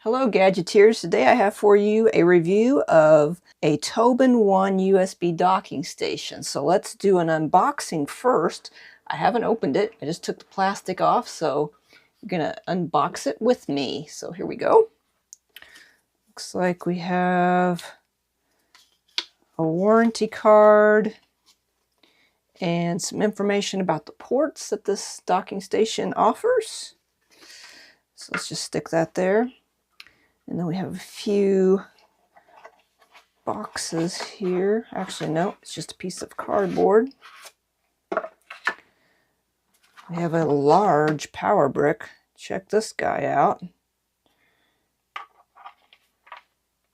Hello Gadgeteers, today I have for you a review of a TobenONE USB docking station. So let's do an unboxing first. I haven't opened it, I just took the plastic off, so I'm gonna unbox it with me. So here we go. Looks like we have a warranty card and some information about the ports that this docking station offers. So let's just stick that there. And then we have a few boxes here. Actually, no, it's just a piece of cardboard. We have a large power brick. Check this guy out.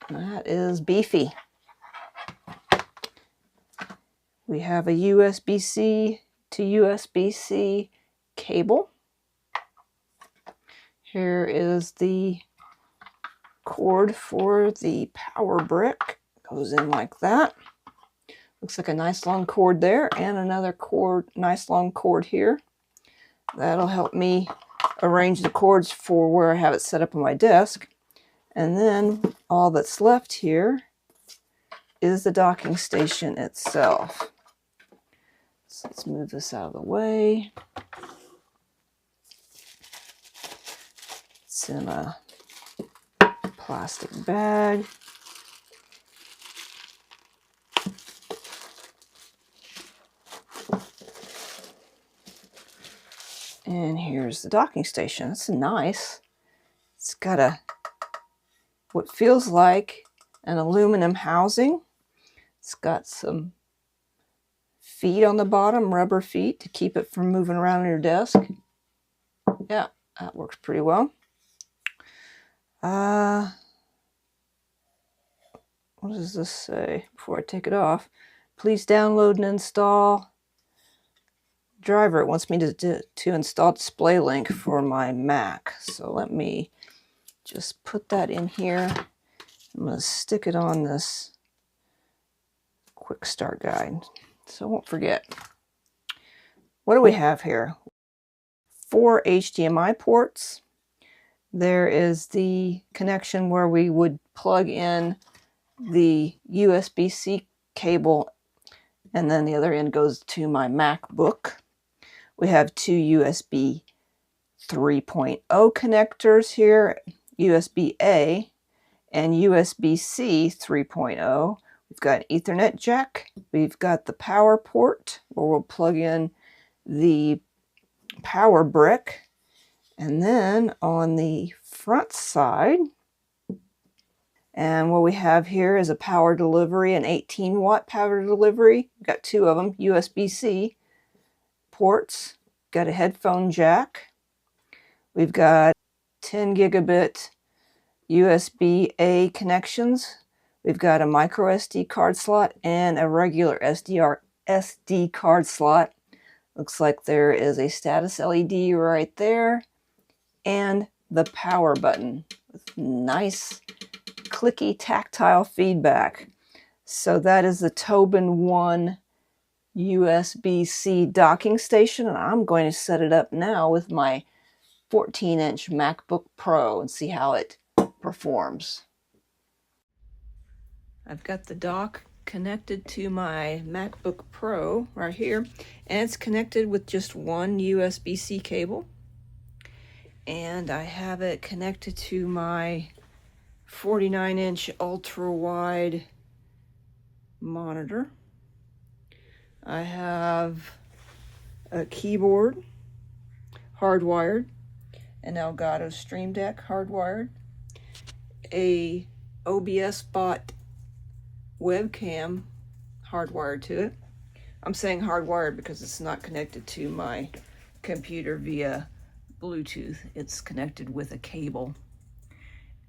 That is beefy. We have a USB-C to USB-C cable. Here is the cord for the power brick. Goes in like that. Looks like a nice long cord there, and another cord, nice long cord here. That'll help me arrange the cords for where I have it set up on my desk. And then all that's left here is the docking station itself. So let's move this out of the way. It's in a plastic bag. And here's the docking station. It's nice. It's got what feels like an aluminum housing. It's got some feet on the bottom, rubber feet, to keep it from moving around on your desk. Yeah, that works pretty well. What does this say before I take it off? Please download and install driver. It wants me to install display link for my Mac. So let me just put that in here. I'm going to stick it on this quick start guide so I won't forget. What do we have here? 4 HDMI ports. There is the connection where we would plug in the USB-C cable, and then the other end goes to my MacBook. We have 2 USB 3.0 connectors here, USB-A and USB-C 3.0. We've got an Ethernet jack. We've got the power port where we'll plug in the power brick. And then on the front side, and what we have here is a power delivery, an 18-watt power delivery. We've got 2 of them, USB-C ports. Got a headphone jack. We've got 10 gigabit USB-A connections. We've got a micro SD card slot and a regular SD card slot. Looks like there is a status LED right there, and the power button with nice clicky tactile feedback. So that is the TobenONE USB-C docking station, and I'm going to set it up now with my 14-inch MacBook Pro and see how it performs. I've got the dock connected to my MacBook Pro right here, and it's connected with just one USB-C cable. And I have it connected to my 49-inch ultra-wide monitor. I have a keyboard hardwired, an Elgato Stream Deck hardwired, a OBS bot webcam hardwired to it. I'm saying hardwired because it's not connected to my computer via Bluetooth. It's connected with a cable.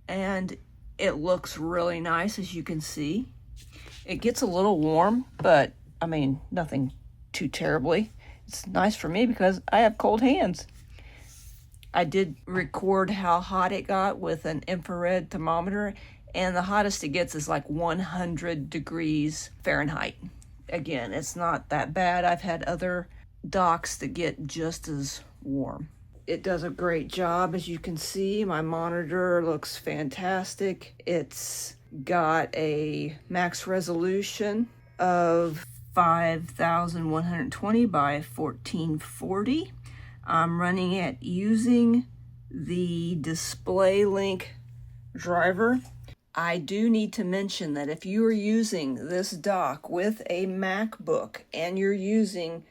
And it looks really nice, as you can see. It gets a little warm, but I mean, nothing too terribly. It's nice for me because I have cold hands. I did record how hot it got with an infrared thermometer, and the hottest it gets is like 100 degrees Fahrenheit. Again, it's not that bad. I've had other docks that get just as warm. it does a great job. As you can see, my monitor looks fantastic. It's got a max resolution of 5120 by 1440. I'm running it using the DisplayLink driver. I do need to mention that if you are using this dock with a MacBook and you're using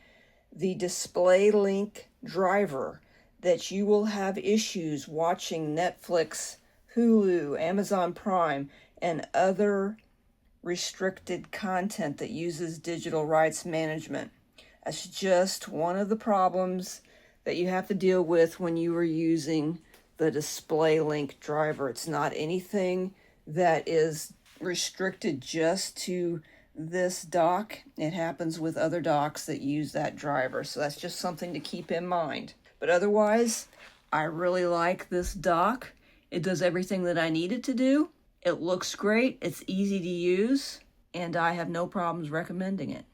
the DisplayLink driver, that you will have issues watching Netflix, Hulu, Amazon Prime, and other restricted content that uses digital rights management. That's just one of the problems that you have to deal with when you are using the DisplayLink driver. It's not anything that is restricted just to this dock. It happens with other docks that use that driver, so that's just something to keep in mind. But otherwise, I really like this dock. It does everything that I need it to do. It looks great, it's easy to use, and I have no problems recommending it.